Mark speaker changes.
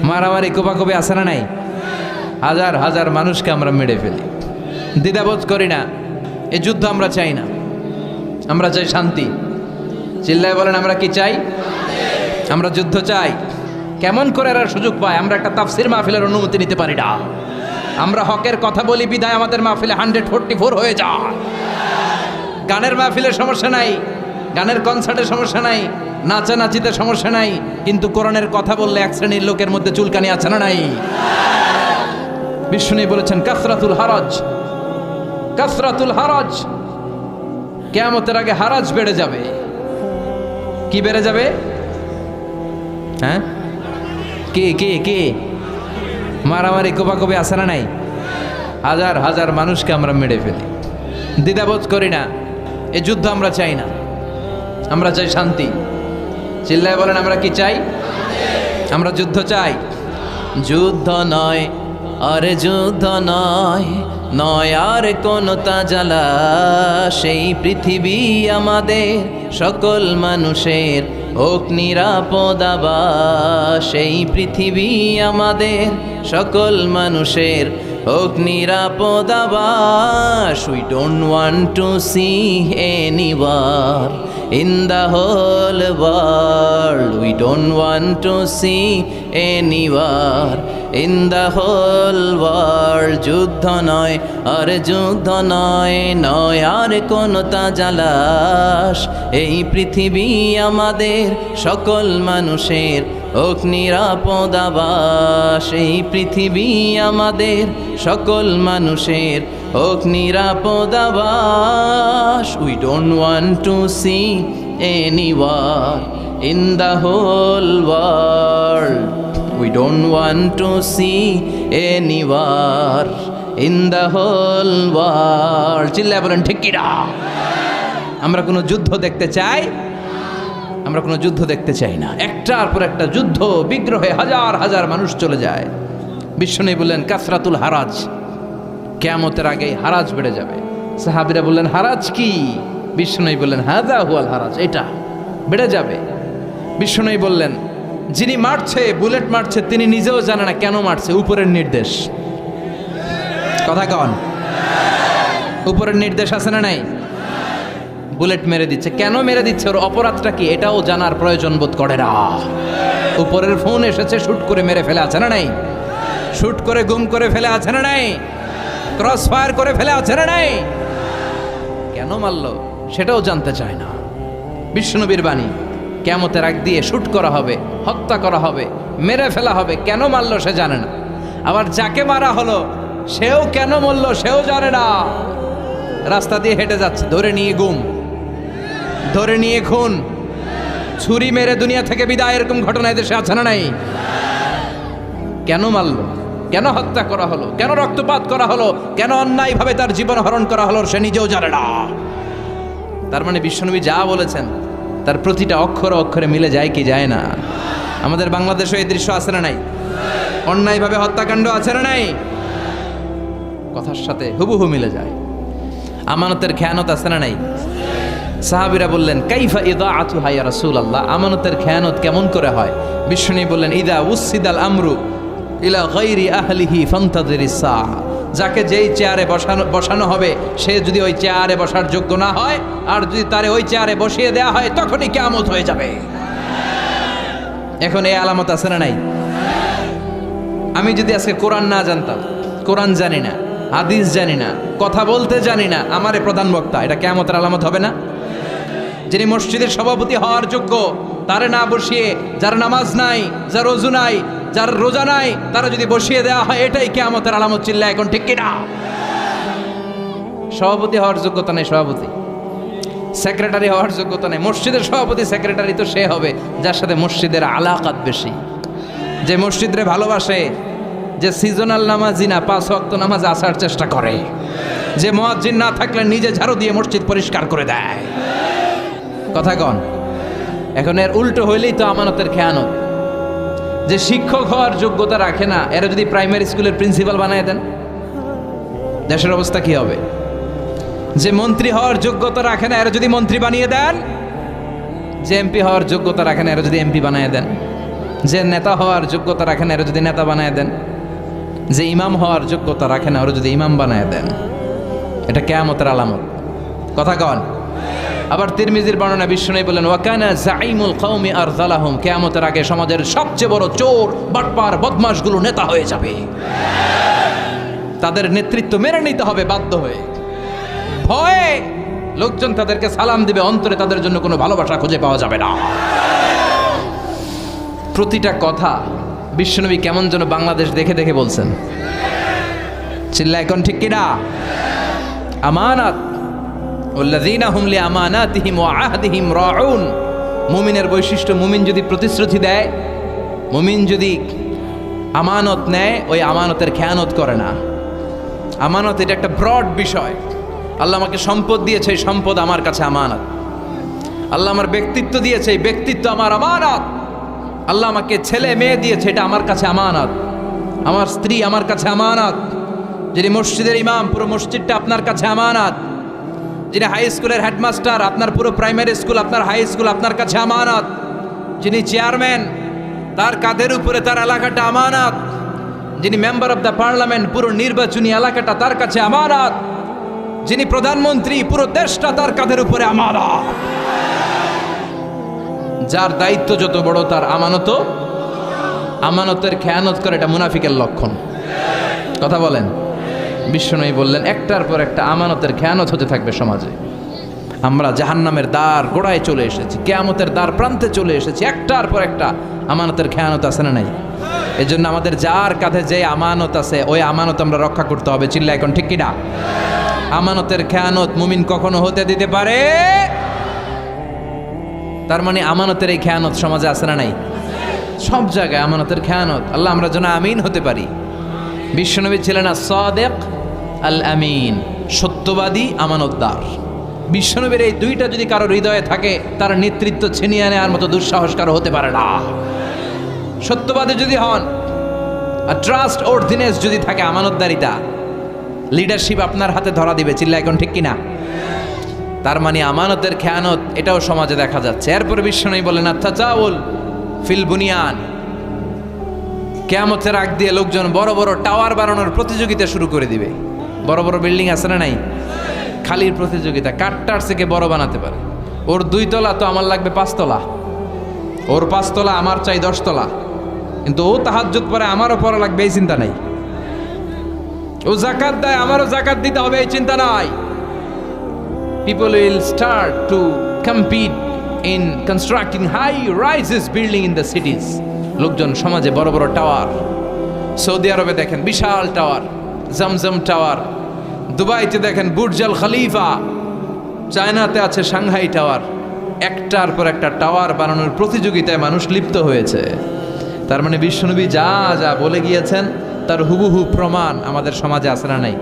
Speaker 1: মারামারি কোপাকুপি আছে না নাই? হাজার হাজার মানুষকে আমরা মেরে ফেলি, দ্বিধাবোধ করি না। এই যুদ্ধ আমরা চাই না, আমরা চাই শান্তি। চিল্লায় বলেন আমরা কি চাই? আমরা যুদ্ধ চাই। কেমন করে এরা সুযোগ পায়? আমরা একটা তাফসির মাহফিলের অনুমতি নিতে পারি না। আমরা হকের কথা বলি বিদায় আমাদের মাহফিলে 144 হয়ে যায়। গানের মাহফিলের সমস্যা নাই, গানের কনসার্টের সমস্যা নাই, নাচানাচিতে সমস্যা নাই, কিন্তু কোরআনের কথা বললে এক শ্রেণীর লোকের মধ্যে চুলকানি আছে না নাই? বিষ্ণু বলেছেন কাসরাতুল হারাজ, কাসরাতুল হারাজ, কিয়ামতের আগে হারাজ বেড়ে যাবে। কি বেড়ে যাবে? হ্যাঁ, কে কে কে? মারামারি কোপাকুপি আছে না নাই? হাজার হাজার মানুষকে আমরা মেরে ফেলি, দ্বিধাবোধ করি না। এই যুদ্ধ আমরা চাই না, আমরা চাই শান্তি। চিল্লায় বলেন আমরা কি চাই? আমরা যুদ্ধ চাই। যুদ্ধ নয় আর যুদ্ধ নয়, নয় আর কোন তাজালা, সেই পৃথিবী আমাদের সকল মানুষের হোক নিরাপদ আবাস। সেই পৃথিবী আমাদের সকল মানুষের হোক নিরাপদ আবাস। We don't want to see any war in the whole world. We don't want to see any war in the whole world. যুদ্ধ নয় আর যুদ্ধ নয়, নয় আর কোন তাজালাশ, এই পৃথিবী আমাদের সকল মানুষের হোক নিরাপদ আবাস। এই পৃথিবী আমাদের সকল মানুষের হোক নিরাপদ আবাস। We don't want to see any war in the whole world. We don't want to see any war in the whole world. চিল্লায় বলেন ঠিক কি না? আমরা কোনো যুদ্ধ দেখতে চাই? আমরা কোনো যুদ্ধ দেখতে চাই না। একটার পর একটা যুদ্ধ বিগ্রহে হাজার হাজার মানুষ চলে যায়। বিশ্বনবী বললেন কাসরাতুল হারাজ, কিয়ামতের আগে হারাজ বেড়ে যাবে। সাহাবীরা বললেন হারাজ কি? বিশ্বনবী বললেন হাযা হুয়াল হারাজ, এটা বেড়ে যাবে। বিশ্বনবী বললেন যিনি মারছে, বুলেট মারছে, তিনি নিজেও জানে না কেন মারছে, উপরের নির্দেশ। কথা কন, উপরের নির্দেশ আছে না নাই? বুলেট মেরে দিচ্ছে, কেন মেরে দিচ্ছে, ওর অপরাধটা কি, এটাও জানার প্রয়োজন বোধ করে না। উপরের ফোন এসেছে, শুট করে মেরে ফেলে আছে না নাই? শুট করে গুম করে ফেলে আছে না নাই? ক্রস ফায়ার করে ফেলে আছে না নাই? কেন মারলো সেটাও জানতে চায় না। বিশ্বনবীর বাণী, কিয়ামতের আগ দিয়ে শুট করা হবে, হত্যা করা হবে, মেরে ফেলা হবে, কেন মারলো সে জানে না। আবার যাকে মারা হলো সেও কেন মরলো সেও জানে না। রাস্তা দিয়ে হেঁটে যাচ্ছে, ধরে নিয়ে গুম, ধরে নিয়ে খুন, ছুরি মেরে দুনিয়া থেকে বিদায়, এরকম ঘটনা এদেশে আছে না নাই? কেন মারলো, কেন হত্যা করা হলো, কেন রক্তপাত করা হলো, কেন অন্যায়ভাবে তার জীবন হরণ করা হলো সে নিজেও জানে না। তার মানে বিশ্বনবী যা বলেছেন তার প্রতিটা অক্ষরে অক্ষরে মিলে যায় কি যায় না? আমাদের বাংলাদেশে এই দৃশ্য আছে না নাই? অন্যায়ভাবে হত্যাকাণ্ড আছে না নাই? কথার সাথে হুবহু মিলে যায়। আমানতের খেয়ানত আছে না নাই? সাহাবীরা বললেন কাইফা ইদাআতুহা ইয়া রাসূলুল্লাহ, আমানতের খেয়ানত কেমন করে হয়? বিশ্বনবী বললেন ইদা উসিদাল আমরু ইলা গায়রি আহলিহি ফান্তাযিরিস সাআ, যাকে যেই চেয়ারে বসানো হবে সে যদি ওই চেয়ারে বসার যোগ্য না হয়, আর যদি তারে ওই চেয়ারে বসিয়ে দেওয়া হয়, তখনই কিয়ামত হয়ে যাবে। এখন এই আলামত আছে না নাই? আমি যদি আজকে কোরআন না জানতাম, কোরআন জানি না, হাদিস জানি না, কথা বলতে জানি না, আমারে প্রধান বক্তা, এটা কিয়ামতের আলামত হবে না? যিনি মসজিদের সভাপতি হওয়ার যোগ্য তারে না বসিয়ে, যার নামাজ নাই, যার ওযু নাই, যার রোজা নাই, তারা যদি বসিয়ে দেওয়া হয়, এটাই কিয়ামতের আলামত। চিল্লা এখন ঠিক কিনা? সভাপতি হওয়ার যোগ্যতা নেই সভাপতি, সেক্রেটারি হওয়ার যোগ্যতা নেই। মসজিদের সভাপতি সেক্রেটারি তো সে হবে যার সাথে মসজিদের আলাকাত বেশি, যে মসজিদরে ভালোবাসে, যে সিজনাল নামাজি না, 5 ওয়াক্ত নামাজে আসার চেষ্টা করে, যে মুয়াজ্জিন না থাকলে নিজে ঝাড়ু দিয়ে মসজিদ পরিষ্কার করে দেয়। কথা কন। এখন এর উল্টো হইলেই তো আমানতের খেয়ানত। যে শিক্ষক হওয়ার যোগ্যতা রাখে না, এরা যদি প্রাইমারি স্কুলের প্রিন্সিপাল বানায় দেন, দেশের অবস্থা কি হবে? যে মন্ত্রী হওয়ার যোগ্যতা রাখে না, এরা যদি মন্ত্রী বানিয়ে দেন, যে এমপি হওয়ার যোগ্যতা রাখে না, এরা যদি এমপি বানিয়ে দেন, যে নেতা হওয়ার যোগ্যতা রাখে না এরা যদি নেতা বানায় দেন, যে ইমাম হওয়ার যোগ্যতা রাখে না ওরা যদি ইমাম বানায় দেন, এটা কিয়ামতের আলামত। কথা কন। আবার তিরমিজির বর্ণনা বিশ্বনবী বলেন ওয়াকানা জাইমুল কওমি আরযালাহুম, কিয়ামতের আগে সমাজের সবচেয়ে বড় চোর বাটপার বদমাশগুলো নেতা হয়ে যাবে। তাদের নেতৃত্ব মেনে নিতে হবে বাধ্য হয়ে। ভয়ে লোকজন তাদেরকে সালাম দিবে, অন্তরে তাদের জন্য কোনো ভালোবাসা খুঁজে পাওয়া যাবে না। প্রতিটা কথা বিশ্বনবী কেমন যেন বাংলাদেশ দেখে দেখে বলছেন। চিল্লা এখন ঠিক কিনা? আমানাত ওয়াল্লাযীনা হুম লিআমানাতিহিম ওয়া আহদিহিম রাউন। মুমিনের বৈশিষ্ট্য, মুমিন যদি প্রতিশ্রুতি দেয়, মুমিন যদি আমানত নেয়, ওই আমানতের খেয়ানত করে না। আমানত এটা একটা ব্রড বিষয়। আল্লাহ আমাকে সম্পদ দিয়েছে, এই সম্পদ আমার কাছে আমানত। আল্লাহ আমার ব্যক্তিত্ব দিয়েছে, এই ব্যক্তিত্ব আমার আমানত। আল্লাহ আমাকে ছেলে মেয়ে দিয়েছে, এটা আমার কাছে আমানত। আমার স্ত্রী আমার কাছে আমানত। যিনি মসজিদের ইমাম, পুরো মসজিদটা আপনার কাছে আমানত। যিনি হাই স্কুলের হেডমাস্টার, আপনার পুরো প্রাইমারি স্কুল, আপনার হাই স্কুল আপনার কাছে আমানত। যিনি চেয়ারম্যান, তার কাঁধের উপরে তার এলাকাটা আমানত। যিনি মেম্বার অফ দ্য পার্লামেন্ট, পুরো নির্বাচনী এলাকাটা তার কাছে আমানত। যিনি প্রধানমন্ত্রী, পুরো দেশটা তার কাঁধের উপরে আমানত। যার দায়িত্ব যত বড় তার আমানতও, আমানতের খেয়ানত করে, এটা মুনাফিকের লক্ষণ। কথা বলেন। বিশ্বনবী বললেন একটার পর একটা আমানতের খেয়ানত হতে থাকবে সমাজে। আমরা জাহান্নামের দ্বার গোড়ায় চলে এসেছি, কিয়ামতের দ্বার প্রান্তে চলে এসেছি। একটার পর একটা আমানতের খেয়ানত আছে না নাই? এজন্য আমাদের যার কাঁধে যে আমানত আছে ওই আমানত আমরা রক্ষা করতে হবে। চিল্লা এখন ঠিক কিনা? আমানতের খেয়ানত মুমিন কখনো হতে দিতে পারে? তার মানে আমানতের এই খেয়ানত সমাজে আছে না নাই? সব জায়গায় আমানতের খেয়ানত। আল্লাহ আমরা যেন আমিন হতে পারি। বিশ্বনবী ছিলেন as-সাদিক আল আমিন, সত্যবাদী আমানতদার। বিশ্বনবীর এই দুইটা যদি কারো হৃদয়ে থাকে, তার নেতৃত্ব ছিনিয়ে নেওয়ার মতো দুঃসাহস কারো হতে পারে না। সত্যবাদী যদি হন আর ট্রাস্ট অর্থিনেস যদি থাকে, আমানতদারিতা, লিডারশিপ আপনার হাতে ধরা দিবে। চিল্লা এখন ঠিক কিনা? তার মানে আমানতের খেয়ানত এটাও সমাজে দেখা যাচ্ছে। এরপরে বিশ্বনবী বলেন আত-তাজাউল ফিল বুনিয়ান, কিয়ামতের আগ দিয়ে লোকজন বড় বড় টাওয়ার বানানোর প্রতিযোগিতা শুরু করে দিবে। বড় বড় বিল্ডিং আছে না নাই? খালির প্রতিযোগিতা, কাঠটার থেকে বড় বানাতে পারে। ওর 2 তলা তো আমার লাগবে 5 তলা, ওর 5 তলা আমার চাই 10 তলা। কিন্তু ও তাহাজ্জুদ পড়ে, আমারও পড়া লাগবে এই চিন্তা নাই। ও যাকাত দেয়, আমারও যাকাত দিতে হবে এই চিন্তা নাই। People will start to compete in constructing high-rises building in the cities. লোকজন সমাজে বড় বড় টাওয়ার, সৌদি আরবে দেখেন বিশাল টাওয়ার, জমজম টাওয়ার, দুবাইতে দেখেন বুর্জ আল খলিফা, চায়নাতে আছে সাংহাই টাওয়ার। একটার পর একটা টাওয়ার বানানোর প্রতিযোগিতায় মানুষ লিপ্ত হয়েছে। তার মানে বিশ্বনবী যা যা বলে গিয়েছেন তার হুবহু প্রমাণ আমাদের সমাজে আছে না নাই?